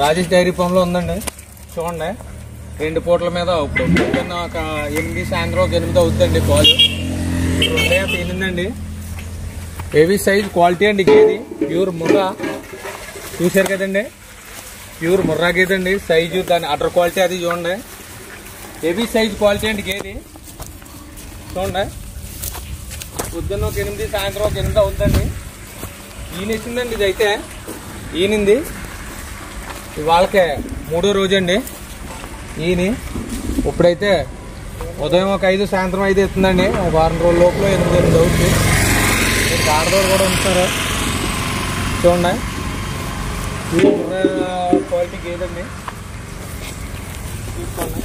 Rajesh dairy ఫామ్లో ఉందండి. చూడండి 2 పూటల మీద ఇప్పుడు పొద్దున్న ఒక 8 సాయంత్రం ఒక 8 అవుతుందండి. పాలు 2 తినిందండి. హెవీ సైజ్ క్వాలిటీ అండి. గేది ప్యూర్ ముర్రా చూసారు కదండి. ప్యూర్ ముర్రా గేది అండి. సైజు దాని అటర్ క్వాలిటీ అది చూడండి. హెవీ సైజ్ క్వాలిటీ అండి గేది. చూడండి పొద్దున్న ఒక 8 సాయంత్రం ఒక 8 అవుతుందండి. ఈయన ఇచ్చిందండి. ఇది అయితే ఈయనింది ఇవాళకే 3వ రోజు అండి. ఈయన ఇప్పుడైతే ఉదయం ఒక 5 సాయంత్రం 5 ఎత్తుందండి. ఒక వారం రోజుల లోపల 8 అవుతుంది. మీరు ఆడదోడు కూడా ఉంటున్నారు. చూడండి క్వాలిటీ గేదండి. చూసుకోండి.